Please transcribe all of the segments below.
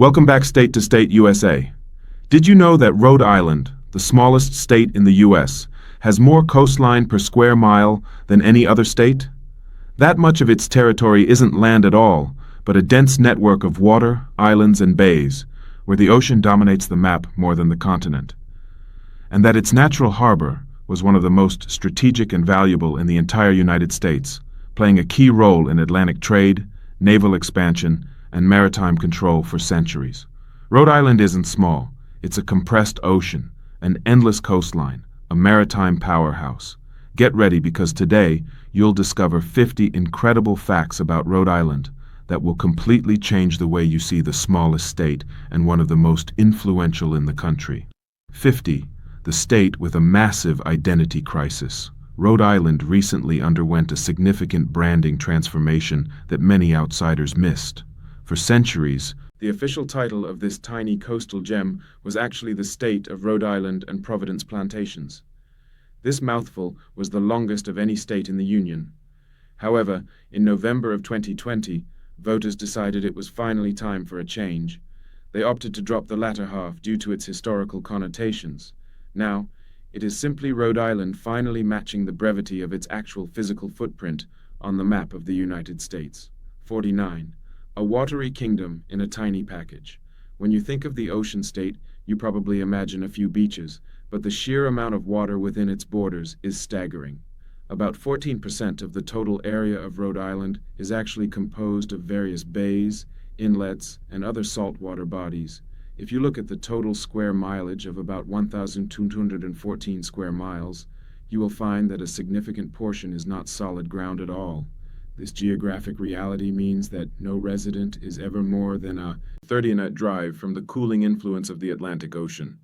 Welcome back State to State USA. Did you know that Rhode Island, the smallest state in the US, has more coastline per square mile than any other state? That much of its territory isn't land at all, but a dense network of water, islands, and bays, where the ocean dominates the map more than the continent. And that its natural harbor was one of the most strategic and valuable in the entire United States, playing a key role in Atlantic trade, naval expansion, and maritime control for centuries. Rhode Island isn't small. It's a compressed ocean, an endless coastline, a maritime powerhouse. Get ready because today you'll discover 50 incredible facts about Rhode Island that will completely change the way you see the smallest state and one of the most influential in the country. 50. The state with a massive identity crisis. Rhode Island recently underwent a significant branding transformation that many outsiders missed. For centuries, the official title of this tiny coastal gem was actually the State of Rhode Island and Providence Plantations. This mouthful was the longest of any state in the Union. However, in November of 2020, voters decided it was finally time for a change. They opted to drop the latter half due to its historical connotations. Now, it is simply Rhode Island finally matching the brevity of its actual physical footprint on the map of the United States. 49. A watery kingdom in a tiny package. When you think of the ocean state, you probably imagine a few beaches, but the sheer amount of water within its borders is staggering. About 14% of the total area of Rhode Island is actually composed of various bays, inlets, and other saltwater bodies. If you look at the total square mileage of about 1,214 square miles, you will find that a significant portion is not solid ground at all. This geographic reality means that no resident is ever more than a 30-minute drive from the cooling influence of the Atlantic Ocean.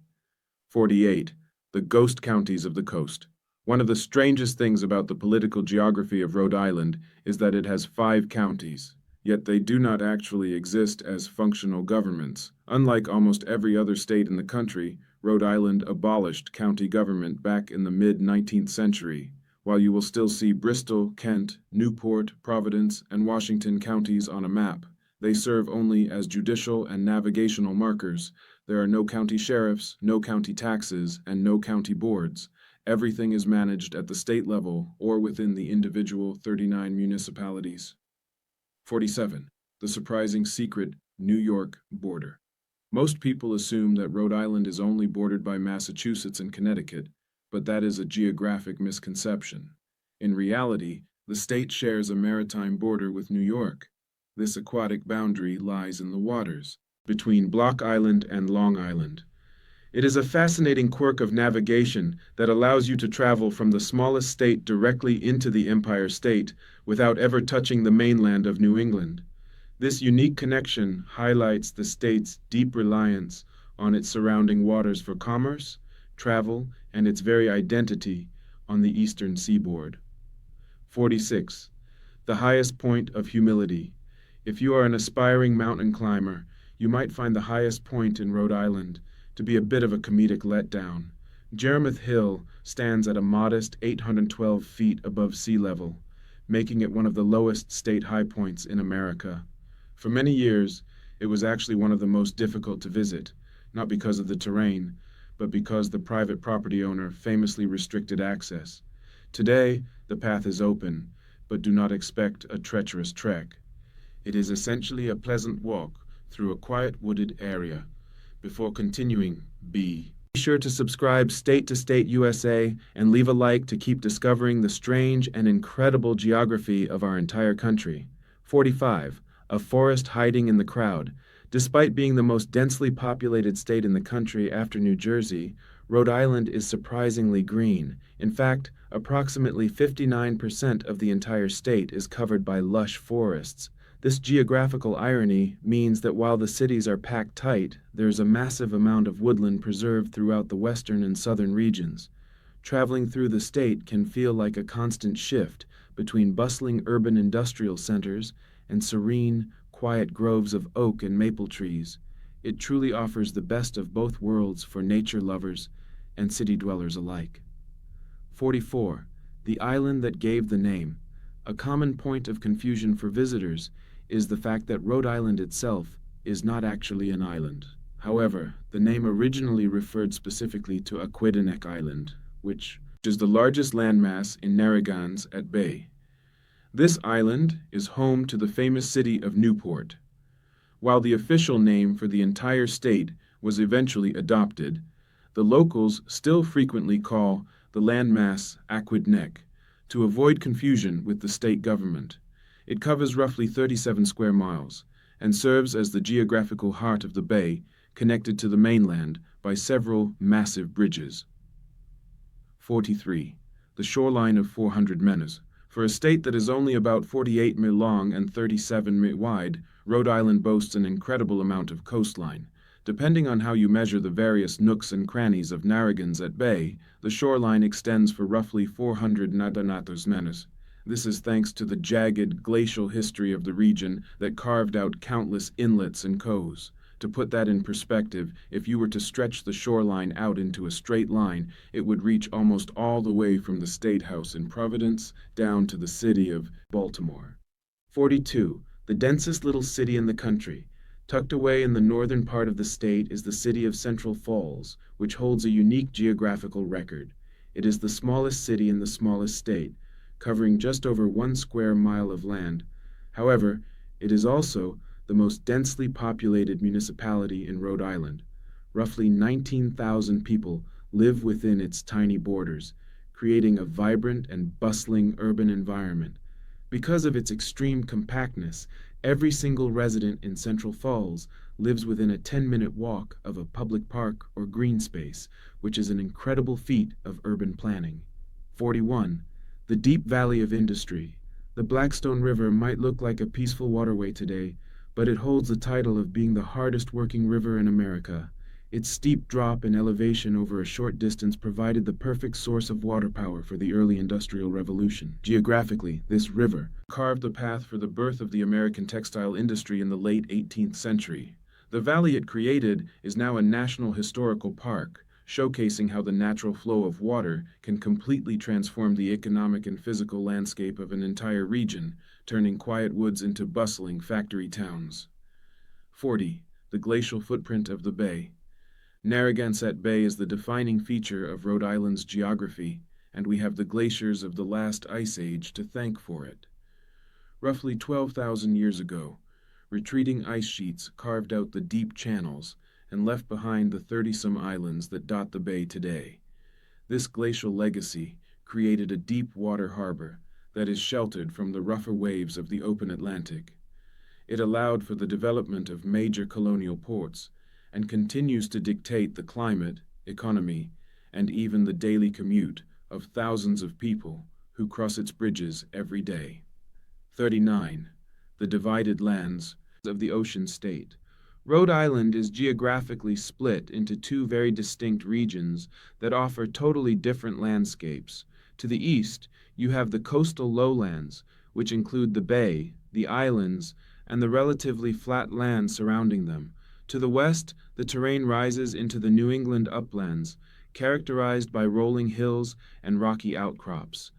48. The ghost counties of the coast. One of the strangest things about the political geography of Rhode Island is that it has 5 counties, yet they do not actually exist as functional governments. Unlike almost every other state in the country, Rhode Island abolished county government back in the mid-19th century. While you will still see Bristol, Kent, Newport, Providence, and Washington counties on a map, they serve only as judicial and navigational markers. There are no county sheriffs, no county taxes, and no county boards. Everything is managed at the state level or within the individual 39 municipalities. 47. The surprising secret New York border. Most people assume that Rhode Island is only bordered by Massachusetts and Connecticut, but that is a geographic misconception. In reality, the state shares a maritime border with New York. This aquatic boundary lies in the waters, between Block Island and Long Island. It is a fascinating quirk of navigation that allows you to travel from the smallest state directly into the Empire State without ever touching the mainland of New England. This unique connection highlights the state's deep reliance on its surrounding waters for commerce, travel, and its very identity on the eastern seaboard. 46. The highest point of humility. If you are an aspiring mountain climber, you might find the highest point in Rhode Island to be a bit of a comedic letdown. Jermith Hill stands at a modest 812 feet above sea level, making it one of the lowest state high points in America. For many years, it was actually one of the most difficult to visit, not because of the terrain, but because the private property owner famously restricted access. Today, the path is open, but do not expect a treacherous trek. It is essentially a pleasant walk through a quiet wooded area. Before continuing, be sure to subscribe State to State USA and leave a like to keep discovering the strange and incredible geography of our entire country. 45. A forest hiding in the crowd. Despite being the most densely populated state in the country after New Jersey, Rhode Island is surprisingly green. In fact, approximately 59% of the entire state is covered by lush forests. This geographical irony means that while the cities are packed tight, there is a massive amount of woodland preserved throughout the western and southern regions. Traveling through the state can feel like a constant shift between bustling urban industrial centers and serene, quiet groves of oak and maple trees. It truly offers the best of both worlds for nature lovers and city dwellers alike. 44. The island that gave the name. A common point of confusion for visitors is the fact that Rhode Island itself is not actually an island. However, the name originally referred specifically to Aquidneck Island, which is the largest landmass in Narragansett Bay. This island is home to the famous city of Newport. While the official name for the entire state was eventually adopted, the locals still frequently call the landmass Aquidneck to avoid confusion with the state government. It covers roughly 37 square miles and serves as the geographical heart of the bay, connected to the mainland by several massive bridges. 43. The shoreline of 400 meters. For a state that is only about 48 mi long and 37 mi wide, Rhode Island boasts an incredible amount of coastline. Depending on how you measure the various nooks and crannies of Narragansett Bay, the shoreline extends for roughly 400 meters. This is thanks to the jagged, glacial history of the region that carved out countless inlets and coves. To put that in perspective, if you were to stretch the shoreline out into a straight line, it would reach almost all the way from the State House in Providence down to the city of Baltimore. 42. The densest little city in the country. Tucked away in the northern part of the state is the city of Central Falls, which holds a unique geographical record. It is the smallest city in the smallest state, covering just over 1 square mile of land. However, it is also the most densely populated municipality in Rhode Island. Roughly 19,000 people live within its tiny borders, creating a vibrant and bustling urban environment. Because of its extreme compactness, every single resident in Central Falls lives within a 10-minute walk of a public park or green space, which is an incredible feat of urban planning. 41. The deep valley of industry. The Blackstone River might look like a peaceful waterway today, but it holds the title of being the hardest working river in America. Its steep drop in elevation over a short distance provided the perfect source of water power for the early Industrial Revolution. Geographically, this river carved the path for the birth of the American textile industry in the late 18th century. The valley it created is now a National Historical Park, showcasing how the natural flow of water can completely transform the economic and physical landscape of an entire region, turning quiet woods into bustling factory towns. 40. The glacial footprint of the bay. Narragansett Bay is the defining feature of Rhode Island's geography, and we have the glaciers of the last ice age to thank for it. Roughly 12,000 years ago, retreating ice sheets carved out the deep channels and left behind the 30-some islands that dot the bay today. This glacial legacy created a deep water harbor that is sheltered from the rougher waves of the open Atlantic. It allowed for the development of major colonial ports and continues to dictate the climate, economy, and even the daily commute of thousands of people who cross its bridges every day. 39. The divided lands of the ocean state. Rhode Island is geographically split into two very distinct regions that offer totally different landscapes. To the east, you have the coastal lowlands, which include the bay, the islands, and the relatively flat land surrounding them. To the west, the terrain rises into the New England uplands, characterized by rolling hills and rocky outcrops.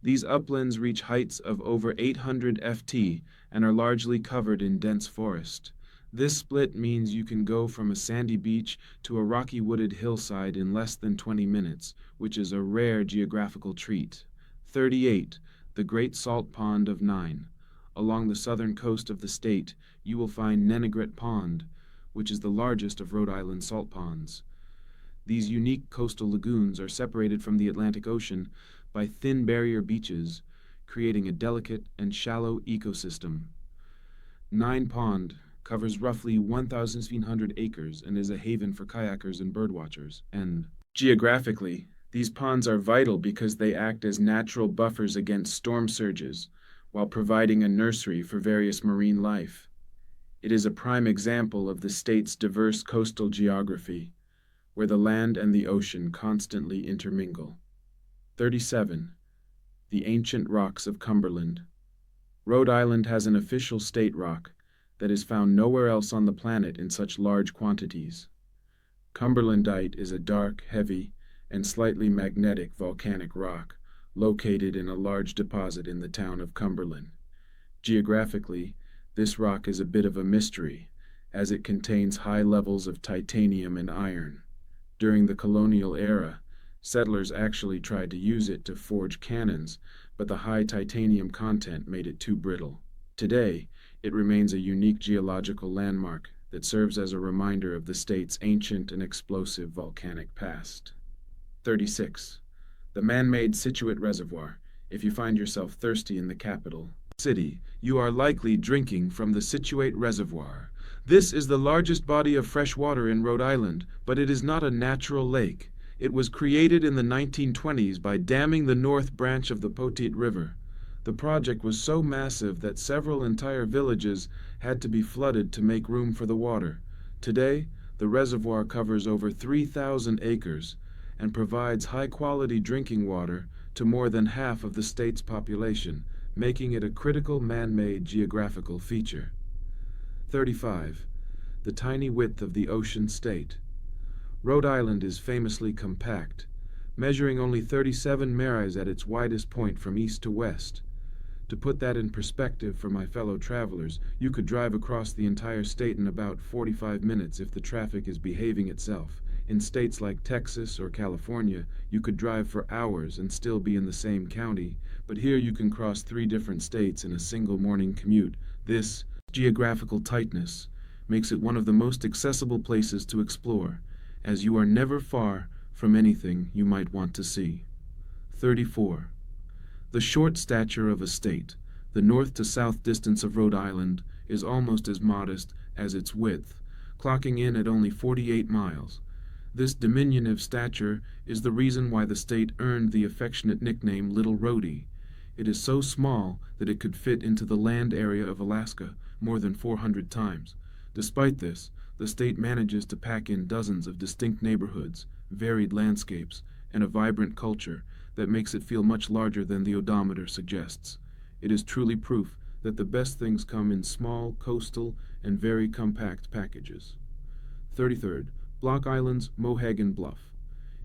These uplands reach heights of over 800 ft and are largely covered in dense forest. This split means you can go from a sandy beach to a rocky wooded hillside in less than 20 minutes, which is a rare geographical treat. 38. The Great Salt Pond of Nine. Along the southern coast of the state, you will find Nenegret Pond, which is the largest of Rhode Island's salt ponds. These unique coastal lagoons are separated from the Atlantic Ocean by thin barrier beaches, creating a delicate and shallow ecosystem. Nine Pond covers roughly 1,300 acres and is a haven for kayakers and birdwatchers. And geographically, these ponds are vital because they act as natural buffers against storm surges, while providing a nursery for various marine life. It is a prime example of the state's diverse coastal geography, where the land and the ocean constantly intermingle. 37. The Ancient Rocks of Cumberland. Rhode Island has an official state rock that is found nowhere else on the planet in such large quantities. Cumberlandite is a dark, heavy, and slightly magnetic volcanic rock located in a large deposit in the town of Cumberland. Geographically, this rock is a bit of a mystery, as it contains high levels of titanium and iron. During the colonial era, settlers actually tried to use it to forge cannons, but the high titanium content made it too brittle. Today, it remains a unique geological landmark that serves as a reminder of the state's ancient and explosive volcanic past. 36. The man-made Scituate Reservoir. If you find yourself thirsty in the capital city, you are likely drinking from the Scituate Reservoir. This is the largest body of fresh water in Rhode Island, but it is not a natural lake. It was created in the 1920s by damming the north branch of the Poteet River. The project was so massive that several entire villages had to be flooded to make room for the water. Today, the reservoir covers over 3,000 acres and provides high-quality drinking water to more than half of the state's population, making it a critical man-made geographical feature. 35. The tiny width of the ocean state. Rhode Island is famously compact, measuring only 37 miles at its widest point from east to west. To put that in perspective for my fellow travelers, you could drive across the entire state in about 45 minutes if the traffic is behaving itself. In states like Texas or California, you could drive for hours and still be in the same county, but here you can cross 3 different states in a single morning commute. This geographical tightness makes it one of the most accessible places to explore, as you are never far from anything you might want to see. 34. The short stature of a state. The north to south distance of Rhode Island is almost as modest as its width, clocking in at only 48 miles. This diminutive stature is the reason why the state earned the affectionate nickname Little Rhodey. It is so small that it could fit into the land area of Alaska more than 400 times. Despite this, the state manages to pack in dozens of distinct neighborhoods, varied landscapes, and a vibrant culture that makes it feel much larger than the odometer suggests. It is truly proof that the best things come in small, coastal, and very compact packages. 33rd. Block Island's Mohegan Bluff.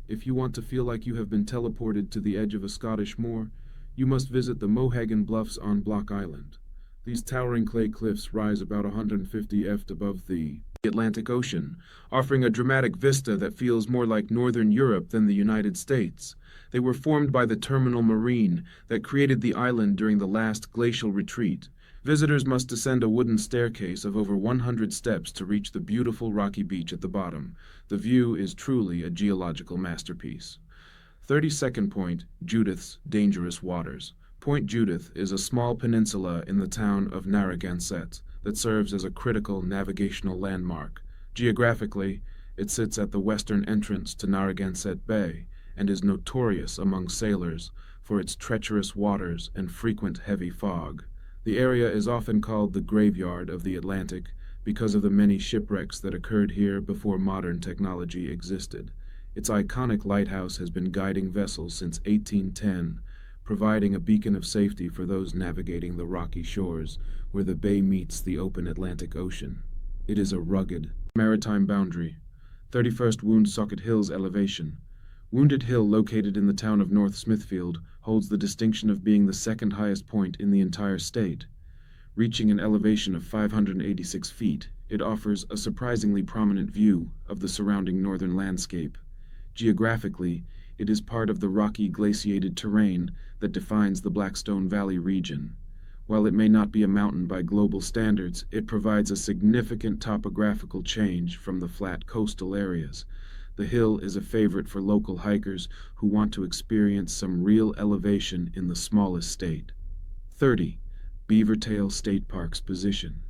If you want to feel like you have been teleported to the edge of a Scottish moor, you must visit the Mohegan Bluffs on Block Island. These towering clay cliffs rise about 150 feet above the Atlantic Ocean, offering a dramatic vista that feels more like northern Europe than the United States. They were formed by the terminal marine that created the island during the last glacial retreat. Visitors must descend a wooden staircase of over 100 steps to reach the beautiful rocky beach at the bottom. The view is truly a geological masterpiece. 32nd Point, Judith's Dangerous Waters. Point Judith is a small peninsula in the town of Narragansett that serves as a critical navigational landmark. Geographically, it sits at the western entrance to Narragansett Bay and is notorious among sailors for its treacherous waters and frequent heavy fog. The area is often called the graveyard of the Atlantic because of the many shipwrecks that occurred here before modern technology existed. Its iconic lighthouse has been guiding vessels since 1810, providing a beacon of safety for those navigating the rocky shores where the bay meets the open Atlantic Ocean. It is a rugged maritime boundary. 31st Woonsocket Hills elevation. Wounded Hill, located in the town of North Smithfield, holds the distinction of being the second highest point in the entire state. Reaching an elevation of 586 feet, it offers a surprisingly prominent view of the surrounding northern landscape. Geographically, it is part of the rocky glaciated terrain that defines the Blackstone Valley region. While it may not be a mountain by global standards, it provides a significant topographical change from the flat coastal areas. The hill is a favorite for local hikers who want to experience some real elevation in the smallest state. 30. Beavertail State Park's position.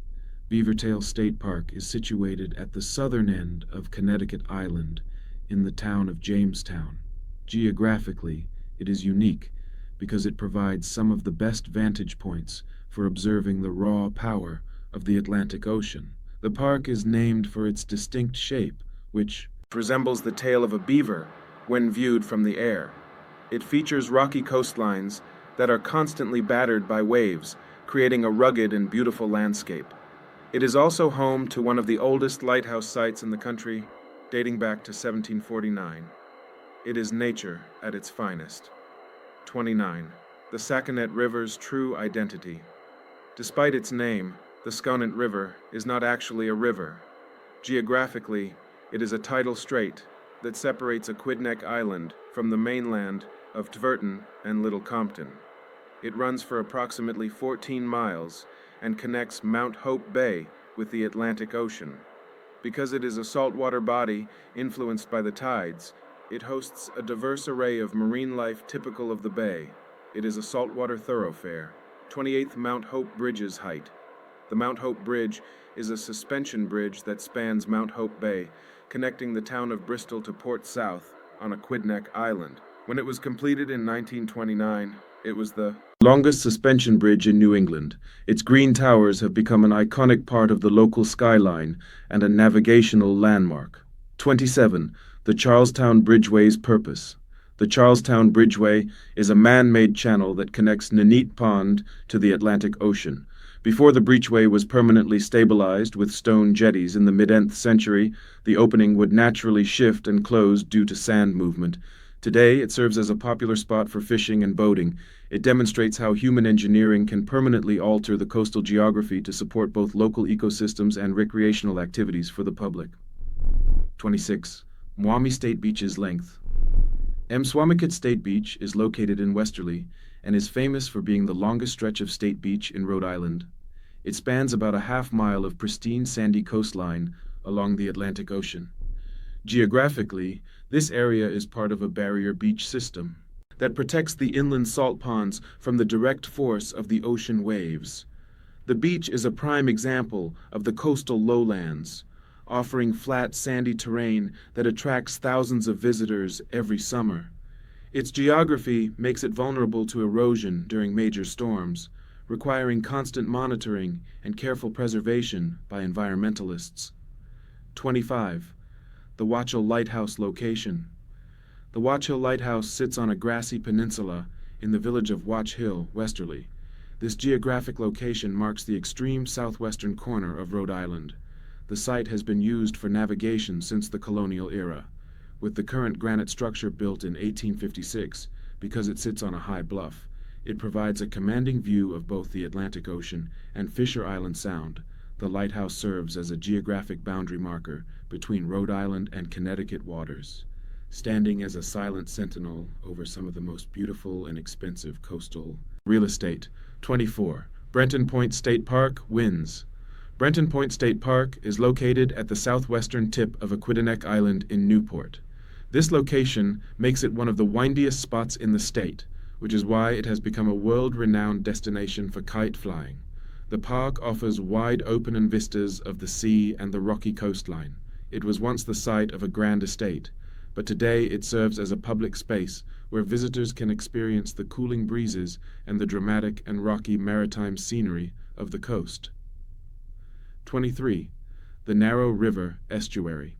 Beavertail State Park is situated at the southern end of Connecticut Island in the town of Jamestown. Geographically, it is unique because it provides some of the best vantage points for observing the raw power of the Atlantic Ocean. The park is named for its distinct shape, which resembles the tail of a beaver when viewed from the air. It features rocky coastlines that are constantly battered by waves, creating a rugged and beautiful landscape. It is also home to one of the oldest lighthouse sites in the country, dating back to 1749. It is nature at its finest. 29. The Saconet River's true identity. Despite its name, The Sconant River is not actually a river. Geographically, it is a tidal strait that separates Aquidneck Island from the mainland of Tverton and Little Compton. It runs for approximately 14 miles and connects Mount Hope Bay with the Atlantic Ocean. Because it is a saltwater body influenced by the tides, it hosts a diverse array of marine life typical of the bay. It is a saltwater thoroughfare. 28th Mount Hope Bridge's height. The Mount Hope Bridge is a suspension bridge that spans Mount Hope Bay, connecting the town of Bristol to Port South on Aquidneck Island. When it was completed in 1929, it was the longest suspension bridge in New England. Its green towers have become an iconic part of the local skyline and a navigational landmark. 27. The Charlestown Bridgeway's purpose. The Charlestown Bridgeway is a man-made channel that connects Nanette Pond to the Atlantic Ocean. Before the breachway was permanently stabilized with stone jetties in the mid-10th century, the opening would naturally shift and close due to sand movement. Today, it serves as a popular spot for fishing and boating. It demonstrates how human engineering can permanently alter the coastal geography to support both local ecosystems and recreational activities for the public. 26. Mwami State Beach's length. Mswamikot State Beach is located in Westerly and is famous for being the longest stretch of state beach in Rhode Island. It spans about a half-mile of pristine sandy coastline along the Atlantic Ocean. Geographically, this area is part of a barrier beach system that protects the inland salt ponds from the direct force of the ocean waves. The beach is a prime example of the coastal lowlands, offering flat, sandy terrain that attracts thousands of visitors every summer. Its geography makes it vulnerable to erosion during major storms, requiring constant monitoring and careful preservation by environmentalists. 25. The Watchell Lighthouse location. The Watchell Lighthouse sits on a grassy peninsula in the village of Watch Hill, Westerly. This geographic location marks the extreme southwestern corner of Rhode Island. The site has been used for navigation since the colonial era, with the current granite structure built in 1856 because it sits on a high bluff. It provides a commanding view of both the Atlantic Ocean and Fisher Island Sound. The lighthouse serves as a geographic boundary marker between Rhode Island and Connecticut waters, standing as a silent sentinel over some of the most beautiful and expensive coastal real estate. 24. Brenton Point State Park wins. Brenton Point State Park is located at the southwestern tip of Aquidneck Island in Newport. This location makes it one of the windiest spots in the state, which is why it has become a world-renowned destination for kite flying. The park offers wide open vistas of the sea and the rocky coastline. It was once the site of a grand estate, but today it serves as a public space where visitors can experience the cooling breezes and the dramatic and rocky maritime scenery of the coast. 23. The Narrow River Estuary.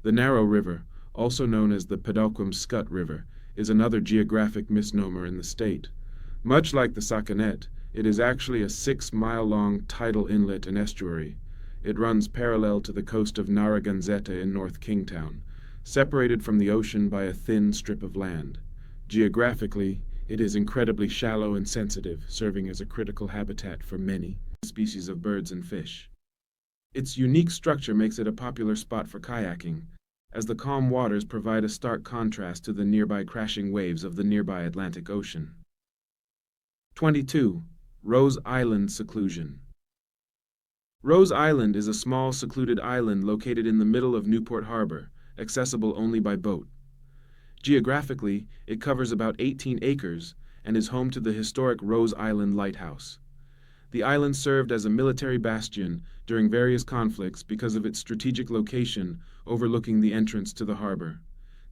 The Narrow River, also known as the Pedoquem-Scut River, is another geographic misnomer in the state. Much like the Saconet, it is actually a 6-mile-long tidal inlet and estuary. It runs parallel to the coast of Narragansett in North Kingstown, separated from the ocean by a thin strip of land. Geographically, it is incredibly shallow and sensitive, serving as a critical habitat for many species of birds and fish. Its unique structure makes it a popular spot for kayaking, as the calm waters provide a stark contrast to the nearby crashing waves of the nearby Atlantic Ocean. 22. Rose Island seclusion. Rose Island is a small, secluded island located in the middle of Newport Harbor, accessible only by boat. Geographically, it covers about 18 acres and is home to the historic Rose Island Lighthouse. The island served as a military bastion during various conflicts because of its strategic location overlooking the entrance to the harbor.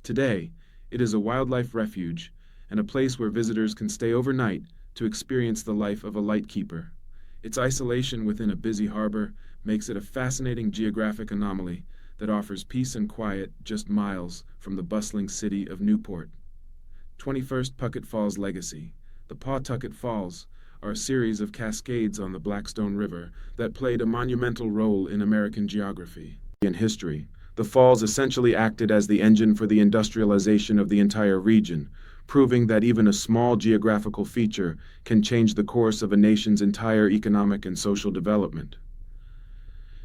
Today, it is a wildlife refuge and a place where visitors can stay overnight to experience the life of a lightkeeper. Its isolation within a busy harbor makes it a fascinating geographic anomaly that offers peace and quiet just miles from the bustling city of Newport. 21st Puckett Falls Legacy. The Pawtucket Falls are a series of cascades on the Blackstone River that played a monumental role in American geography and history. The falls essentially acted as the engine for the industrialization of the entire region, proving that even a small geographical feature can change the course of a nation's entire economic and social development.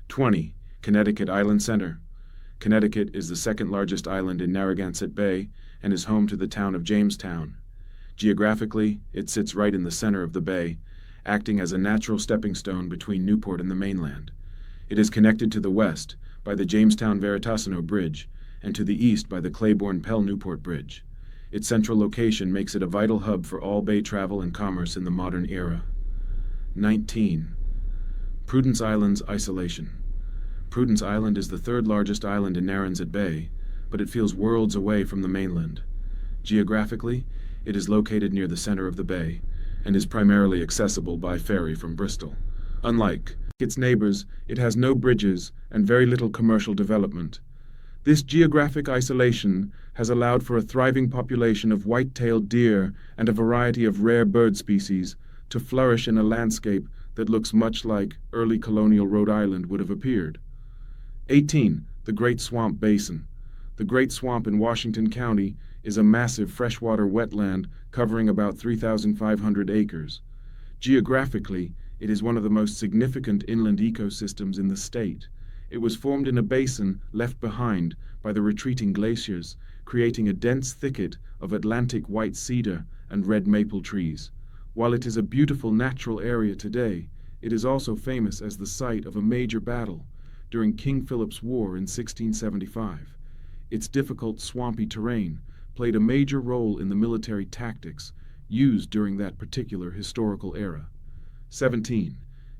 20. Connecticut Island Center. Connecticut is the second largest island in Narragansett Bay and is home to the town of Jamestown. Geographically, it sits right in the center of the bay, acting as a natural stepping stone between Newport and the mainland. It is connected to the west by the Jamestown-Veritasino Bridge and to the east by the Claiborne-Pell-Newport Bridge. Its central location makes it a vital hub for all bay travel and commerce in the modern era. 19. Prudence Island's isolation. Prudence Island is the third largest island in Narragansett Bay, but it feels worlds away from the mainland. Geographically, it is located near the center of the bay and is primarily accessible by ferry from Bristol. Unlike its neighbors, it has no bridges and very little commercial development. This geographic isolation has allowed for a thriving population of white-tailed deer and a variety of rare bird species to flourish in a landscape that looks much like early colonial Rhode Island would have appeared. 18. The Great Swamp Basin. The Great Swamp in Washington County is a massive freshwater wetland covering about 3,500 acres. Geographically, it is one of the most significant inland ecosystems in the state. It was formed in a basin left behind by the retreating glaciers, creating a dense thicket of Atlantic white cedar and red maple trees. While it is a beautiful natural area today, it is also famous as the site of a major battle during King Philip's War in 1675. Its difficult, swampy terrain played a major role in the military tactics used during that particular historical era. 17.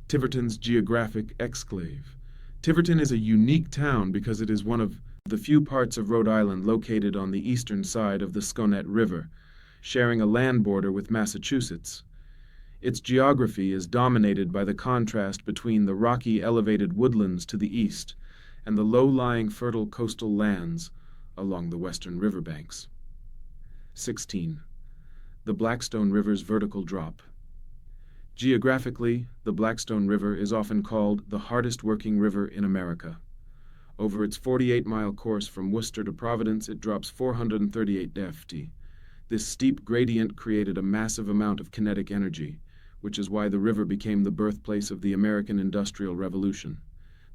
Tiverton's geographic exclave. Tiverton is a unique town because it is one of the few parts of Rhode Island located on the eastern side of the Sconnet River, sharing a land border with Massachusetts. Its geography is dominated by the contrast between the rocky elevated woodlands to the east and the low-lying fertile coastal lands along the western riverbanks. 16. The Blackstone River's vertical drop. Geographically, the Blackstone River is often called the hardest-working river in America. Over its 48-mile course from Worcester to Providence, it drops 438 ft. This steep gradient created a massive amount of kinetic energy, which is why the river became the birthplace of the American Industrial Revolution.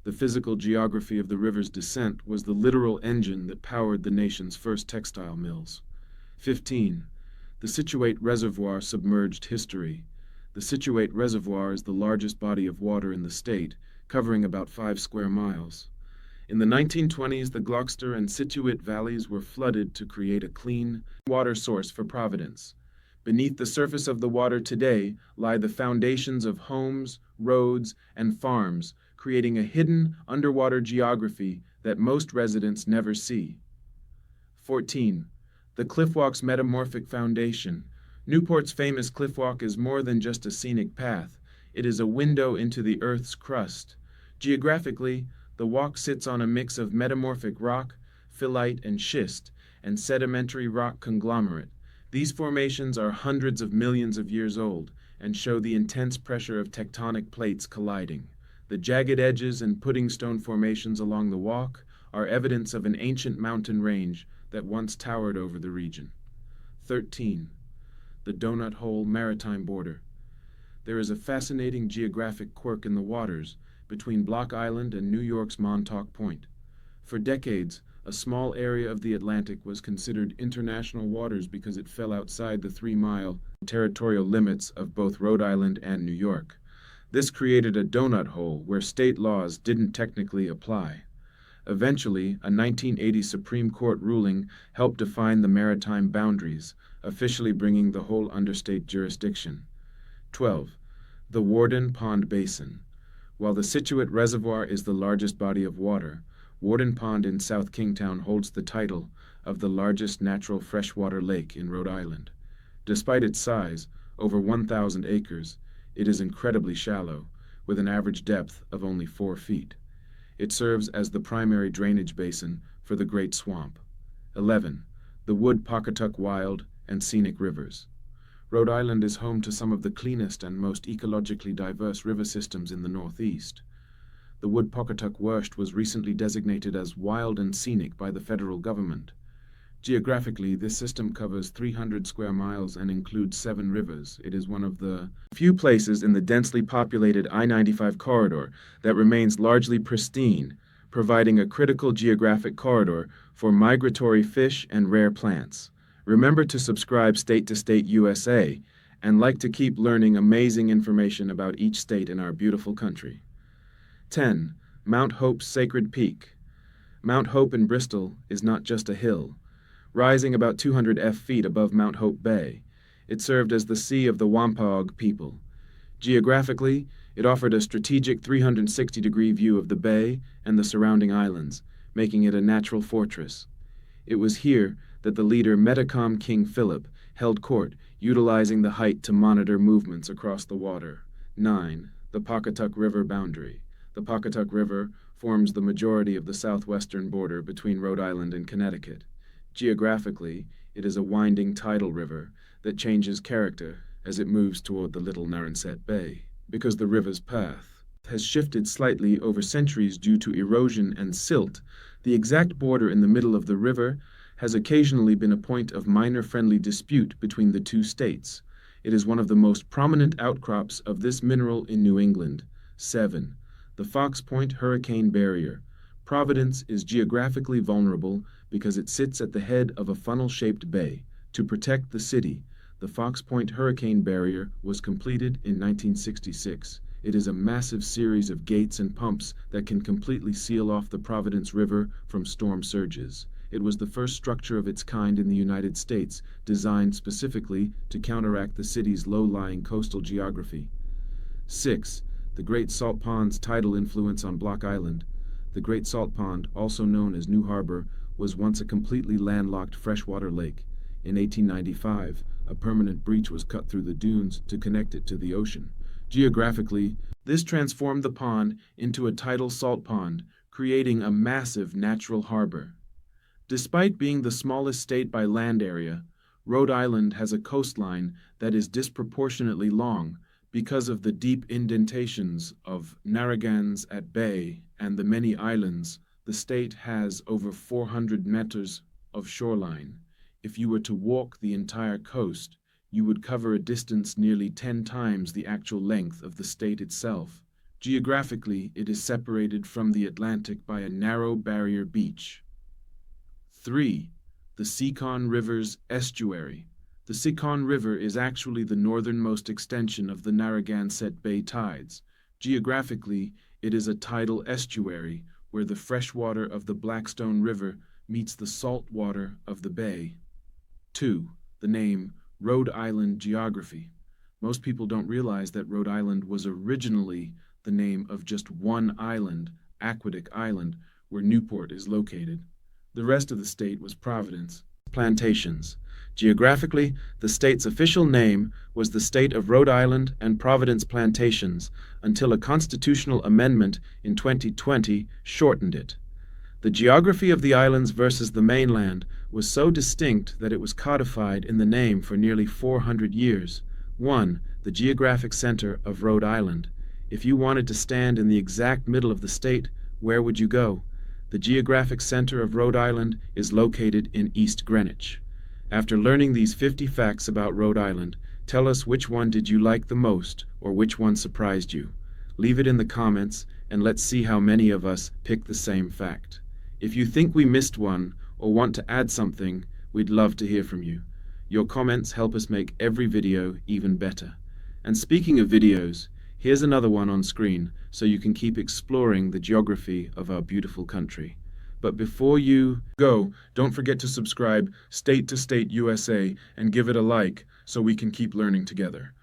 The physical geography of the river's descent was the literal engine that powered the nation's first textile mills. 15. The Scituate Reservoir submerged history. The Scituate Reservoir is the largest body of water in the state, covering about 5 square miles. In the 1920s, the Gloucester and Scituate valleys were flooded to create a clean water source for Providence. Beneath the surface of the water today lie the foundations of homes, roads, and farms, creating a hidden underwater geography that most residents never see. 14. The Cliffwalk's metamorphic foundation. Newport's famous cliffwalk is more than just a scenic path. It is a window into the Earth's crust. Geographically, the walk sits on a mix of metamorphic rock, phyllite and schist, and sedimentary rock conglomerate. These formations are hundreds of millions of years old and show the intense pressure of tectonic plates colliding. The jagged edges and pudding stone formations along the walk are evidence of an ancient mountain range that once towered over the region. 13. The Donut Hole Maritime Border. There is a fascinating geographic quirk in the waters between Block Island and New York's Montauk Point. For decades, a small area of the Atlantic was considered international waters because it fell outside the 3-mile territorial limits of both Rhode Island and New York. This created a donut hole where state laws didn't technically apply. Eventually, a 1980 Supreme Court ruling helped define the maritime boundaries, officially bringing the whole under state jurisdiction. 12. The Warden Pond Basin. While the Scituate Reservoir is the largest body of water, Warden Pond in South Kingstown holds the title of the largest natural freshwater lake in Rhode Island. Despite its size, over 1,000 acres, it is incredibly shallow, with an average depth of only 4 feet. It serves as the primary drainage basin for the Great Swamp. 11. The Wood-Pawcatuck Wild and Scenic Rivers. Rhode Island is home to some of the cleanest and most ecologically diverse river systems in the Northeast. The Wood-Pawcatuck Wash was recently designated as wild and scenic by the federal government. Geographically, this system covers 300 square miles and includes 7 rivers. It is one of the few places in the densely populated I-95 corridor that remains largely pristine, providing a critical geographic corridor for migratory fish and rare plants. Remember to subscribe State to State USA and like to keep learning amazing information about each state in our beautiful country. 10. Mount Hope's Sacred Peak. Mount Hope in Bristol is not just a hill. Rising about 200 feet above Mount Hope Bay, it served as the seat of the Wampanoag people. Geographically, it offered a strategic 360-degree view of the bay and the surrounding islands, making it a natural fortress. It was here that the leader Metacom King Philip held court, utilizing the height to monitor movements across the water. 9. The Pawcatuck River boundary. The Pawcatuck River forms the majority of the southwestern border between Rhode Island and Connecticut. Geographically, it is a winding tidal river that changes character as it moves toward the Little Narragansett Bay. Because the river's path has shifted slightly over centuries due to erosion and silt, the exact border in the middle of the river has occasionally been a point of minor friendly dispute between the two states. It is one of the most prominent outcrops of this mineral in New England. 7. The Fox Point Hurricane Barrier. Providence is geographically vulnerable because it sits at the head of a funnel-shaped bay. To protect the city, the Fox Point Hurricane Barrier was completed in 1966. It is a massive series of gates and pumps that can completely seal off the Providence River from storm surges. It was the first structure of its kind in the United States, designed specifically to counteract the city's low-lying coastal geography. 6. The Great Salt Pond's tidal influence on Block Island. The Great Salt Pond, also known as New Harbor, was once a completely landlocked freshwater lake. In 1895, a permanent breach was cut through the dunes to connect it to the ocean. Geographically, this transformed the pond into a tidal salt pond, creating a massive natural harbor. Despite being the smallest state by land area, Rhode Island has a coastline that is disproportionately long because of the deep indentations of Narragansett Bay and the many islands. The state has over 400 meters of shoreline. If you were to walk the entire coast, you would cover a distance nearly 10 times the actual length of the state itself. Geographically, it is separated from the Atlantic by a narrow barrier beach. 3. The Seacon River's estuary. The Seacon River is actually the northernmost extension of the Narragansett Bay tides. Geographically, it is a tidal estuary where the fresh water of the Blackstone River meets the salt water of the bay. 2. The name Rhode Island geography. Most people don't realize that Rhode Island was originally the name of just one island, Aqueduct Island, where Newport is located. The rest of the state was Providence. Plantations. Geographically, the state's official name was the State of Rhode Island and Providence Plantations until a constitutional amendment in 2020 shortened it. The geography of the islands versus the mainland was so distinct that it was codified in the name for nearly 400 years. 1. The geographic center of Rhode Island. If you wanted to stand in the exact middle of the state, where would you go? The geographic center of Rhode Island is located in East Greenwich. After learning these 50 facts about Rhode Island, tell us which one did you like the most or which one surprised you. Leave it in the comments and let's see how many of us pick the same fact. If you think we missed one or want to add something, we'd love to hear from you. Your comments help us make every video even better. And speaking of videos, here's another one on screen so you can keep exploring the geography of our beautiful country. But before you go, don't forget to subscribe State to State USA and give it a like so we can keep learning together.